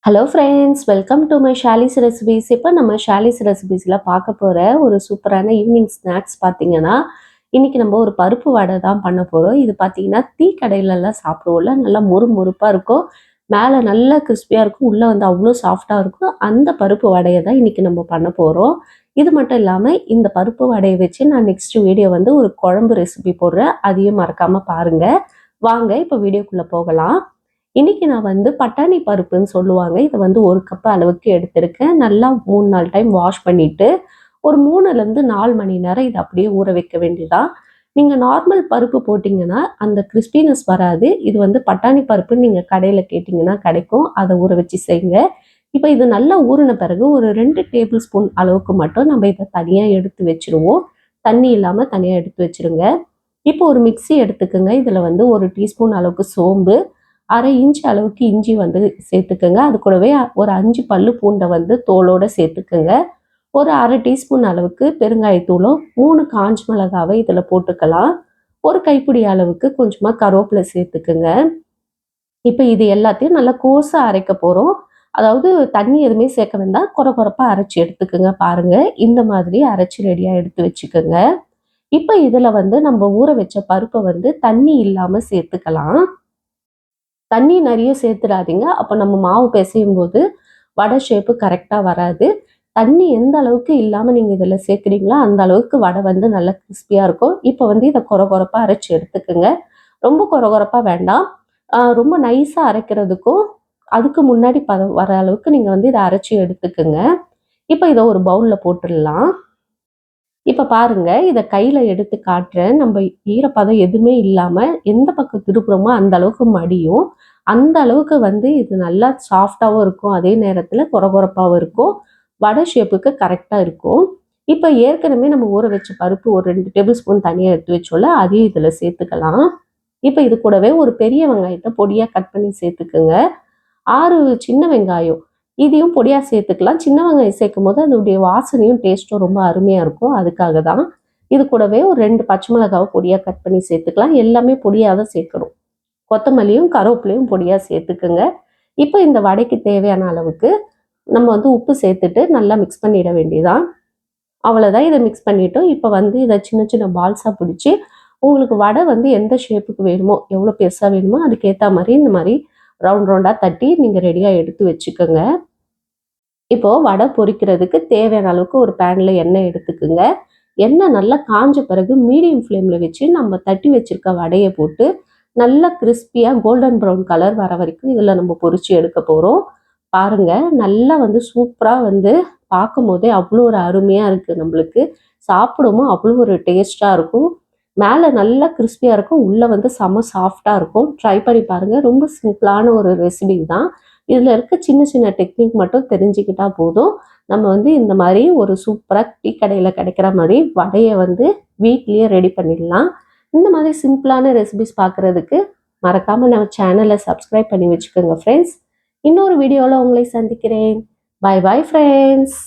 Hello friends, welcome to my Shali's recipes. இப்போ நம்ம ஷாலிஸ் ரெசிபீஸில் பார்க்க போகிற ஒரு சூப்பரான ஈவினிங் ஸ்நாக்ஸ் பார்த்தீங்கன்னா, இன்றைக்கி நம்ம ஒரு பருப்பு வடை தான் பண்ண போகிறோம். இது பார்த்தீங்கன்னா டீ கடையிலலாம் சாப்பிடுவோம்ல, நல்லா முறுமுறுப்பாக இருக்கும், மேலே நல்லா கிறிஸ்பியாக இருக்கும், உள்ளே வந்து அவ்வளோ சாஃப்டாக இருக்கும். அந்த பருப்பு வடையை தான் இன்றைக்கி நம்ம பண்ண போகிறோம். இது மட்டும் இல்லாமல் இந்த பருப்பு வடையை வச்சு நான் நெக்ஸ்ட் வீடியோ வந்து ஒரு குழம்பு ரெசிபி போடுறேன், அதையும் மறக்காமல் பாருங்கள். வாங்க இப்போ வீடியோக்குள்ளே போகலாம். இன்னைக்கு நான் வந்து பட்டாணி பருப்புன்னு சொல்லுவாங்க. இதை வந்து 1 கப் அளவுக்கு எடுத்திருக்கேன். நல்லா 3-4 டைம் வாஷ் பண்ணிட்டு, ஒரு 3லேருந்து 4 மணி நேரம் இதை அப்படியே ஊற வைக்க வேண்டியதான். நீங்க நார்மல் பருப்பு போட்டிங்கன்னா, அந்த கிறிஸ்பினஸ் வராது. இது வந்து பட்டாணி பருப்புன்னு நீங்க கடையில கேட்டிங்கன்னா கிடைக்கும். அதை ஊற வச்சு செய்யுங்க. இப்போ இது நல்லா ஊறின பிறகு ஒரு 2 டேபிள் ஸ்பூன் அளவுக்கு மட்டும் நம்ம இதை தனியா எடுத்து வச்சுருவோம். தண்ணி இல்லாம தனியா எடுத்து வச்சுருங்க. இப்போ ஒரு மிக்ஸி எடுத்துக்கங்க. இதில் வந்து 1 டீஸ்பூன் அளவுக்கு சோம்பு, 1/2 இன்ச் அளவுக்கு இஞ்சி வந்து சேர்த்துக்கங்க. அது கூடவே ஒரு 5 பல்லு பூண்டை வந்து தோலோட சேர்த்துக்கங்க. ஒரு 1/2 டீஸ்பூன் அளவுக்கு பெருங்காயத்தூளும், 3 காஞ்ச மிளகாவை இதில் போட்டுக்கலாம். ஒரு கைப்பிடி அளவுக்கு கொஞ்சமாக கருவேப்பிலை சேர்த்துக்குங்க. இப்போ இது எல்லாத்தையும் நல்லா கோஸா அரைக்க போகிறோம். அதாவது தண்ணி எதுவுமே சேர்க்க வேண்டாம், கொர கொரப்பாக அரைச்சி எடுத்துக்கோங்க. பாருங்க, இந்த மாதிரி அரைச்சி ரெடியாக எடுத்து வச்சுக்கோங்க. இப்போ இதில் வந்து நம்ம ஊற வச்ச பருப்பை வந்து தண்ணி இல்லாமல் சேர்த்துக்கலாம். தண்ணி நிறைய சேர்த்துடாதீங்க, அப்போ நம்ம மாவு பிசையும் போது வடை ஷேப்பு கரெக்டாக வராது. தண்ணி எந்த அளவுக்கு இல்லாமல் நீங்கள் இதில் சேர்க்குறீங்களோ அந்த அளவுக்கு வடை வந்து நல்லா கிறிஸ்பியாக இருக்கும். இப்போ வந்து இதை கொர கொரப்பாக அரைச்சி எடுத்துக்கோங்க. ரொம்ப கொர கொரப்பாக வேண்டாம், ரொம்ப நைஸாக அரைக்கிறதுக்கும் அதுக்கு முன்னாடி வர அளவுக்கு நீங்கள் வந்து இதை அரைச்சி எடுத்துக்கோங்க. இப்போ இதை ஒரு பவுலில் போட்டுடலாம். இப்போ பாருங்க, இதை கையில் எடுத்து காட்டுறேன். நம்ம ஈரப்பதம் எதுவுமே இல்லாமல் எந்த பக்கம் திருப்புறோமோ அந்த அளவுக்கு மடியும். அந்த அளவுக்கு வந்து இது நல்லா சாஃப்டாகவும் இருக்கும், அதே நேரத்தில் கொரகொரப்பாகவும் இருக்கும். வடை ஷேப்புக்கு கரெக்டாக இருக்கும். இப்போ ஏற்கனவே நம்ம ஊற வச்ச பருப்பு ஒரு 2 டேபிள் ஸ்பூன் தனியாக எடுத்து வச்சோம்ல, அதையும் இதில் சேர்த்துக்கலாம். இப்போ இது கூடவே ஒரு பெரிய வெங்காயத்தை பொடியாக கட் பண்ணி சேர்த்துக்குங்க. 6 சின்ன வெங்காயம் இதையும் பொடியாக சேர்த்துக்கலாம். சின்ன வெங்காயம் சேர்க்கும் போது அதோடைய வாசனையும் டேஸ்ட்டும் ரொம்ப அருமையாக இருக்கும், அதுக்காக தான். இது கூடவே ஒரு 2 பச்சை மிளகாவை பொடியாக கட் பண்ணி சேர்த்துக்கலாம். எல்லாமே பொடியாக தான் சேர்க்கணும். கொத்தமல்லியும் கருவேப்பிலையும் பொடியாக சேர்த்துக்குங்க. இப்போ இந்த வடைக்கு தேவையான அளவுக்கு நம்ம வந்து உப்பு சேர்த்துட்டு நல்லா மிக்ஸ் பண்ணிட வேண்டியதான். அவ்வளோதான், இதை மிக்ஸ் பண்ணிட்டோம். இப்போ வந்து இதை சின்ன சின்ன பால்ஸாக பிடிச்சி, உங்களுக்கு வடை வந்து எந்த ஷேப்புக்கு வேணுமோ, எவ்வளோ பெருசாக வேணுமோ அதுக்கேற்ற மாதிரி இந்த மாதிரி ரவுண்ட் ரவுண்டாக தட்டி நீங்கள் ரெடியாக எடுத்து வச்சுக்கோங்க. இப்போது வடை பொரிக்கிறதுக்கு தேவையான அளவுக்கு ஒரு பேனில் எண்ணெய் எடுத்துக்குங்க. எண்ணெய் நல்லா காஞ்ச பிறகு மீடியம் ஃப்ளேமில் வச்சு நம்ம தட்டி வச்சுருக்க வடையை போட்டு நல்லா கிறிஸ்பியாக கோல்டன் ப்ரௌன் கலர் வர வரைக்கும் இதில் நம்ம பொரிச்சு எடுக்க போகிறோம். பாருங்கள், நல்லா வந்து சூப்பராக வந்து பார்க்கும் போதே அவ்வளோ ஒரு அருமையாக இருக்குது. நம்மளுக்கு சாப்பிடும்போது அவ்வளோ ஒரு டேஸ்ட்டாக இருக்கும். மேலே நல்லா கிறிஸ்பியாக இருக்கும், உள்ளே வந்து செம சாஃப்டாக இருக்கும். ட்ரை பண்ணி பாருங்கள். ரொம்ப சிம்பிளான ஒரு ரெசிபி தான். இதில் இருக்க சின்ன சின்ன டெக்னிக் மட்டும் தெரிஞ்சுக்கிட்டா போதும். நம்ம வந்து இந்த மாதிரி ஒரு சூப்பராக டீ கடையில் கிடைக்கிற மாதிரி வடையை வந்து வீட்லேயே ரெடி பண்ணிடலாம். இந்த மாதிரி சிம்பிளான ரெசிபிஸ் பார்க்குறதுக்கு மறக்காமல் நம்ம சேனலை சப்ஸ்கிரைப் பண்ணி வச்சுக்கோங்க ஃப்ரெண்ட்ஸ். இன்னொரு வீடியோவில் உங்களை சந்திக்கிறேன். Bye bye friends.